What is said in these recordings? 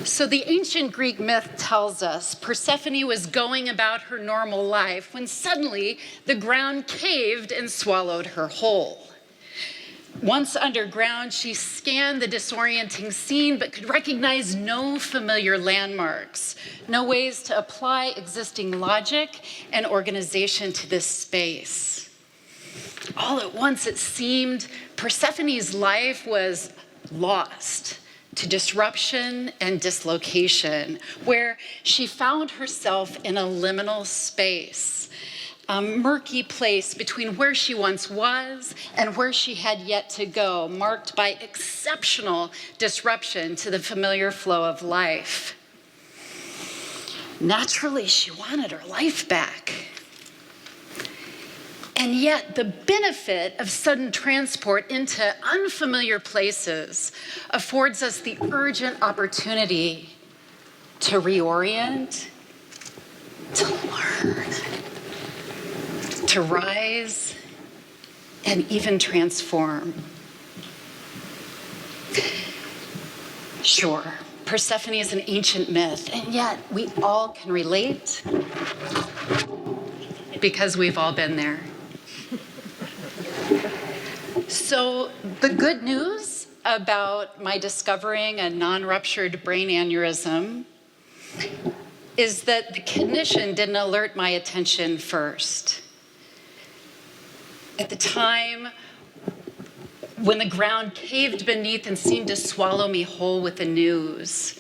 So the ancient Greek myth tells us Persephone was going about her normal life when suddenly the ground caved and swallowed her whole. Once underground, she scanned the disorienting scene but could recognize no familiar landmarks, no ways to apply existing logic and organization to this space. All at once, it seemed Persephone's life was lost to disruption and dislocation, where she found herself in a liminal space, a murky place between where she once was and where she had yet to go, marked by exceptional disruption to the familiar flow of life. Naturally, she wanted her life back. And yet, the benefit of sudden transport into unfamiliar places affords us the urgent opportunity to reorient, to learn, to rise, and even transform. Sure, Persephone is an ancient myth, and yet we all can relate because we've all been there. So the good news about my discovering a non-ruptured brain aneurysm is that the condition didn't alert my attention first. At the time when the ground caved beneath and seemed to swallow me whole with the news,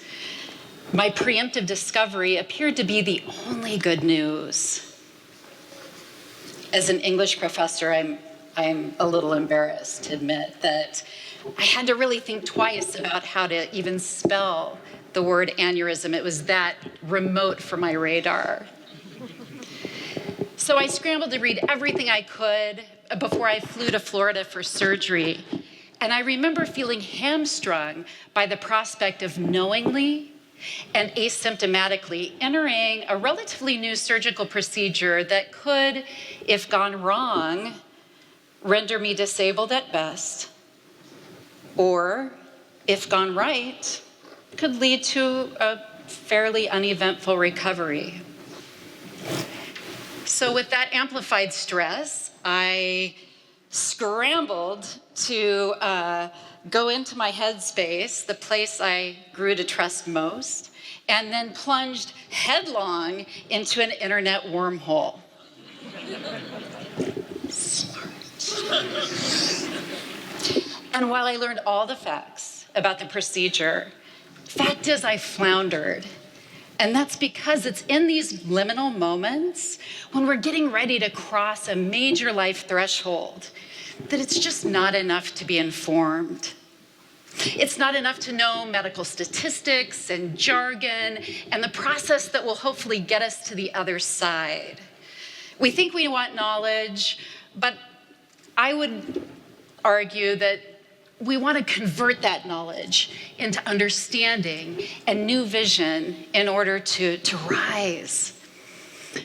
my preemptive discovery appeared to be the only good news. As an English professor, I'm a little embarrassed to admit that I had to really think twice about how to even spell the word aneurysm. It was that remote for my radar. So I scrambled to read everything I could before I flew to Florida for surgery. And I remember feeling hamstrung by the prospect of knowingly and asymptomatically entering a relatively new surgical procedure that could, if gone wrong, render me disabled at best, or, if gone right, could lead to a fairly uneventful recovery. So with that amplified stress, I scrambled to go into my headspace, the place I grew to trust most, and then plunged headlong into an internet wormhole. And while I learned all the facts about the procedure, fact is I floundered. And that's because it's in these liminal moments when we're getting ready to cross a major life threshold that it's just not enough to be informed. It's not enough to know medical statistics and jargon and the process that will hopefully get us to the other side. We think we want knowledge, but I would argue that we want to convert that knowledge into understanding and new vision in order to rise.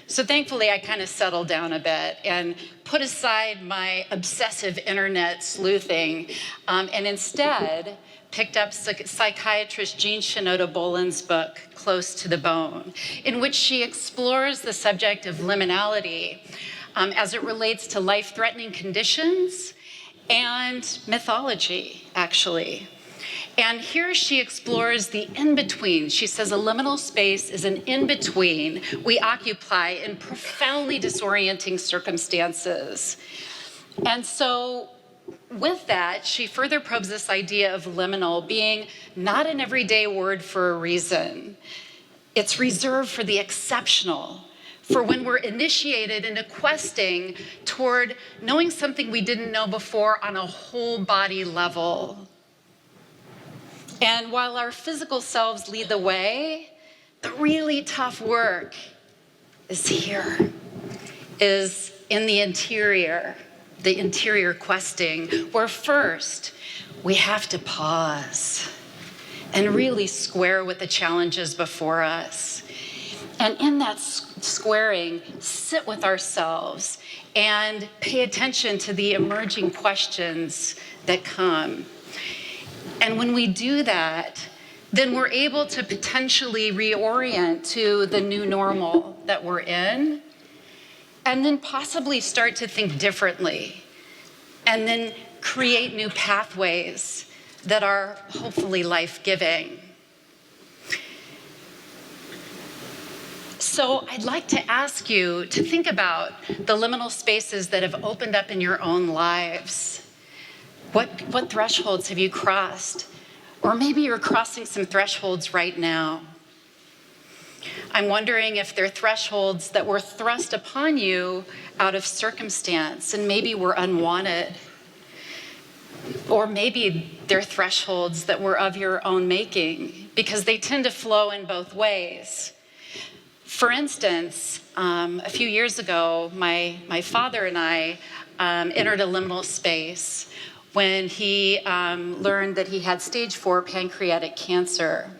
So thankfully, I kind of settled down a bit and put aside my obsessive internet sleuthing and instead picked up psychiatrist Jean Shinoda Boland's book, Close to the Bone, in which she explores the subject of liminality as it relates to life-threatening conditions and mythology, actually. And here she explores the in-between. She says a liminal space is an in-between we occupy in profoundly disorienting circumstances. And so with that, she further probes this idea of liminal being not an everyday word for a reason. It's reserved for the exceptional, for when we're initiated into questing toward knowing something we didn't know before on a whole body level. And while our physical selves lead the way, the really tough work is here, is in the interior questing, where first we have to pause and really square with the challenges before us. And in that squaring, sit with ourselves and pay attention to the emerging questions that come. And when we do that, then we're able to potentially reorient to the new normal that we're in, and then possibly start to think differently, and then create new pathways that are hopefully life-giving. So I'd like to ask you to think about the liminal spaces that have opened up in your own lives. What thresholds have you crossed? Or maybe you're crossing some thresholds right now. I'm wondering if they're thresholds that were thrust upon you out of circumstance and maybe were unwanted. Or maybe they're thresholds that were of your own making, because they tend to flow in both ways. For instance, a few years ago, my father and I entered a liminal space when he learned that he had stage 4 pancreatic cancer.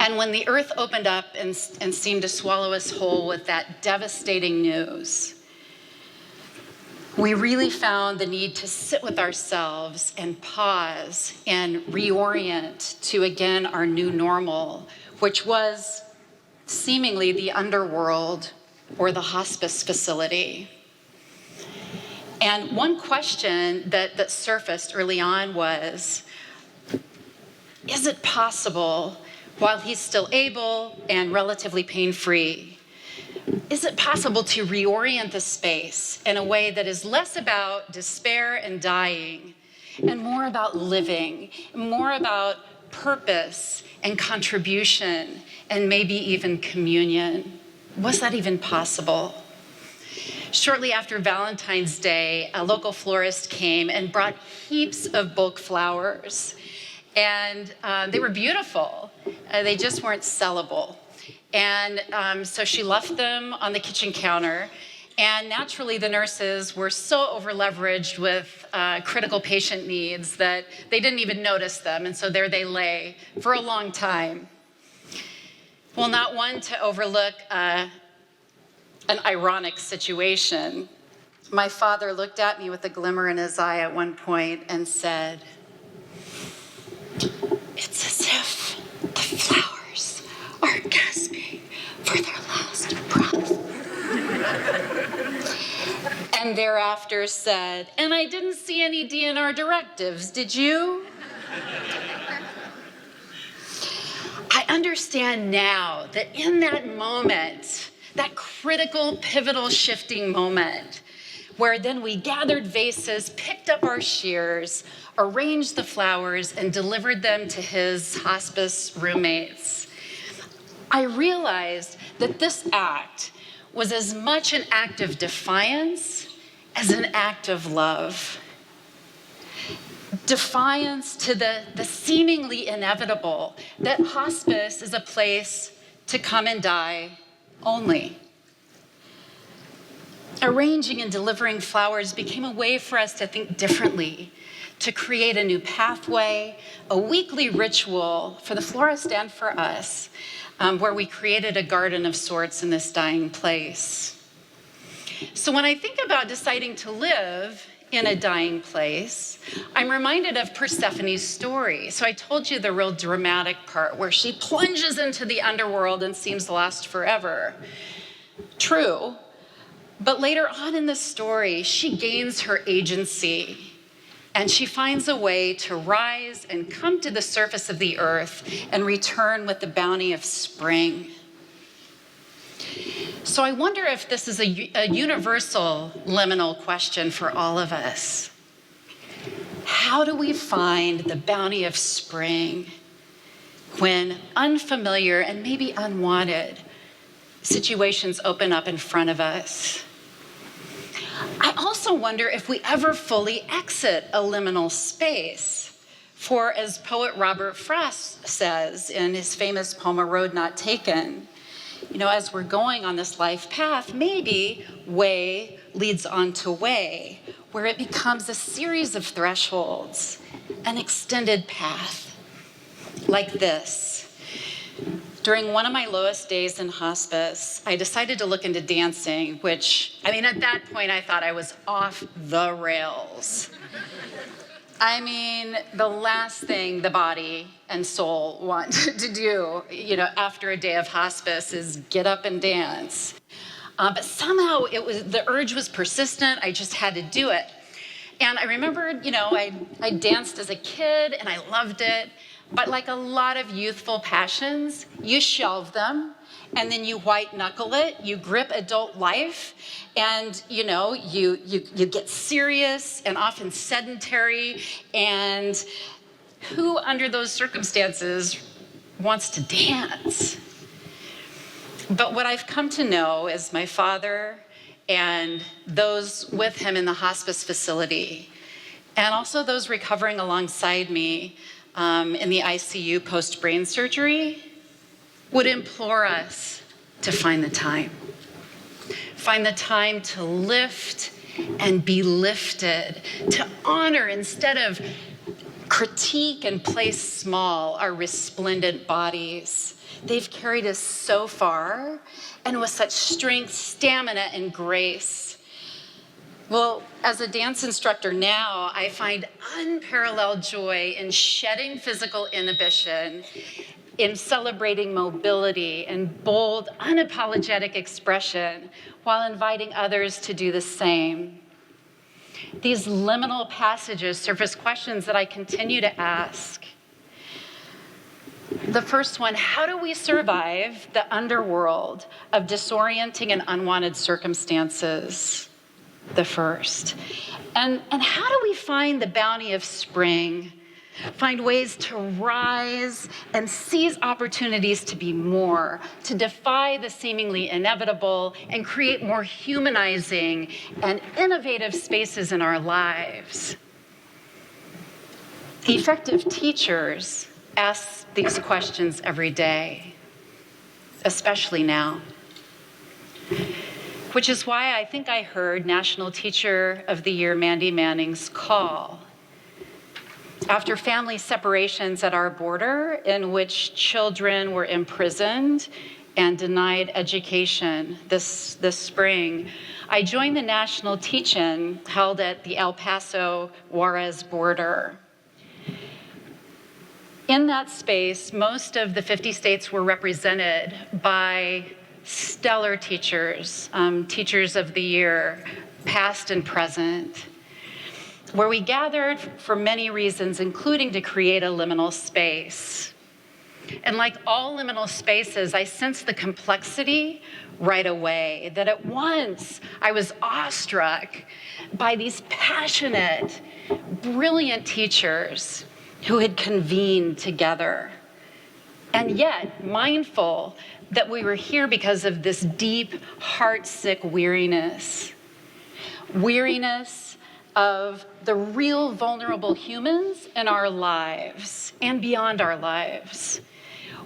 And when the earth opened up and seemed to swallow us whole with that devastating news, we really found the need to sit with ourselves and pause and reorient to, again, our new normal, which was seemingly the underworld or the hospice facility. And one question that surfaced early on was, is it possible, while he's still able and relatively pain-free, is it possible to reorient the space in a way that is less about despair and dying and more about living, more about purpose and contribution and maybe even communion? Was that even possible? Shortly after Valentine's Day, a local florist came and brought heaps of bulk flowers. And they were beautiful. They just weren't sellable. And so she left them on the kitchen counter. And naturally, the nurses were so over-leveraged with critical patient needs that they didn't even notice them. And so there they lay for a long time. Well, not one to overlook an ironic situation. My father looked at me with a glimmer in his eye at one point and said, "It's as if the flowers are gasping for their last breath." And thereafter said, "And I didn't see any DNR directives, did you?" I understand now that in that moment, that critical, pivotal, shifting moment, where then we gathered vases, picked up our shears, arranged the flowers, and delivered them to his hospice roommates, I realized that this act was as much an act of defiance as an act of love. Defiance to the seemingly inevitable, that hospice is a place to come and die only. Arranging and delivering flowers became a way for us to think differently, to create a new pathway, a weekly ritual for the florist and for us, where we created a garden of sorts in this dying place. So when I think about deciding to live in a dying place, I'm reminded of Persephone's story. So I told you the real dramatic part where she plunges into the underworld and seems lost forever. True, but later on in the story, she gains her agency and she finds a way to rise and come to the surface of the earth and return with the bounty of spring. So I wonder if this is a universal liminal question for all of us. How do we find the bounty of spring when unfamiliar and maybe unwanted situations open up in front of us? I also wonder if we ever fully exit a liminal space. For as poet Robert Frost says in his famous poem, A Road Not Taken, as we're going on this life path, maybe way leads on to way, where it becomes a series of thresholds, an extended path, like this. During one of my lowest days in hospice, I decided to look into dancing, which, at that point, I thought I was off the rails. The last thing the body and soul want to do, after a day of hospice is get up and dance. But somehow the urge was persistent. I just had to do it. And I remember, I danced as a kid and I loved it. But like a lot of youthful passions, you shelve them and then you white knuckle it, you grip adult life, and you get serious and often sedentary. And who under those circumstances wants to dance? But what I've come to know is my father and those with him in the hospice facility, and also those recovering alongside me in the ICU post-brain surgery, would implore us to find the time. Find the time to lift and be lifted, to honor instead of critique and place small our resplendent bodies. They've carried us so far, and with such strength, stamina, and grace. Well, as a dance instructor now, I find unparalleled joy in shedding physical inhibition, in celebrating mobility and bold, unapologetic expression, while inviting others to do the same. These liminal passages surface questions that I continue to ask. The first one, how do we survive the underworld of disorienting and unwanted circumstances? The first. And how do we find the bounty of spring? Find ways to rise and seize opportunities to be more, to defy the seemingly inevitable and create more humanizing and innovative spaces in our lives. Effective teachers ask these questions every day, especially now. Which is why I think I heard National Teacher of the Year Mandy Manning's call. After family separations at our border, in which children were imprisoned and denied education this spring, I joined the national teach-in held at the El Paso Juarez border. In that space, most of the 50 states were represented by stellar teachers, teachers of the year, past and present, where we gathered for many reasons, including to create a liminal space. And like all liminal spaces, I sensed the complexity right away, that at once I was awestruck by these passionate, brilliant teachers who had convened together, and yet mindful that we were here because of this deep, heart-sick weariness. Weariness of the real vulnerable humans in our lives and beyond our lives.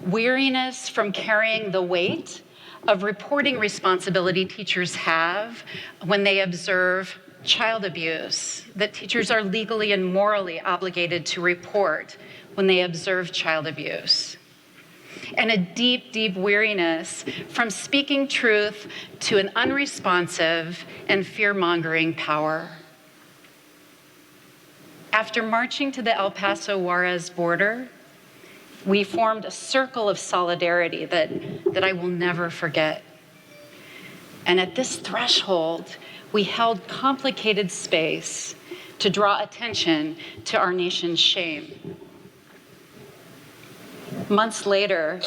Weariness from carrying the weight of reporting responsibility teachers have when they observe child abuse, that teachers are legally and morally obligated to report when they observe child abuse. And a deep, deep weariness from speaking truth to an unresponsive and fear-mongering power. After marching to the El Paso Juarez border, we formed a circle of solidarity that I will never forget. And at this threshold, we held complicated space to draw attention to our nation's shame. Months later,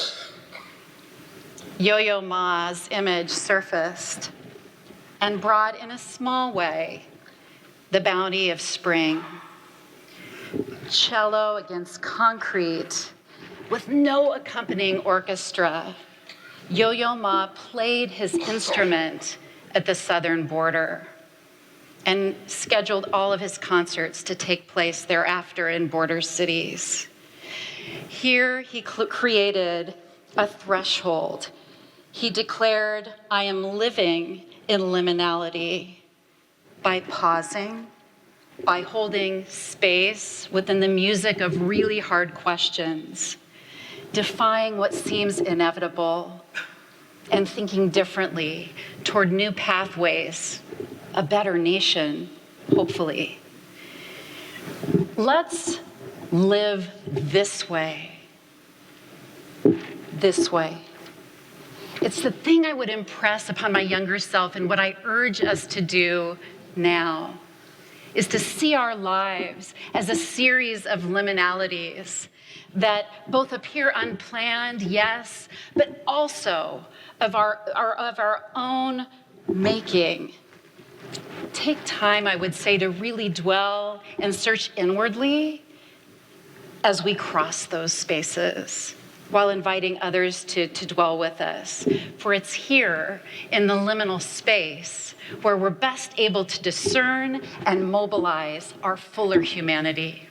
Yo-Yo Ma's image surfaced and brought in a small way the bounty of spring. Cello against concrete with no accompanying orchestra, Yo-Yo Ma played his instrument at the southern border and scheduled all of his concerts to take place thereafter in border cities. Here he created a threshold. He declared, I am living in liminality by pausing, by holding space within the music of really hard questions, defying what seems inevitable, and thinking differently toward new pathways, a better nation, hopefully. Let's live this way. This way. It's the thing I would impress upon my younger self, and what I urge us to do now is to see our lives as a series of liminalities that both appear unplanned, yes, but also of our own making. Take time, I would say, to really dwell and search inwardly as we cross those spaces, while inviting others to dwell with us. For it's here in the liminal space where we're best able to discern and mobilize our fuller humanity.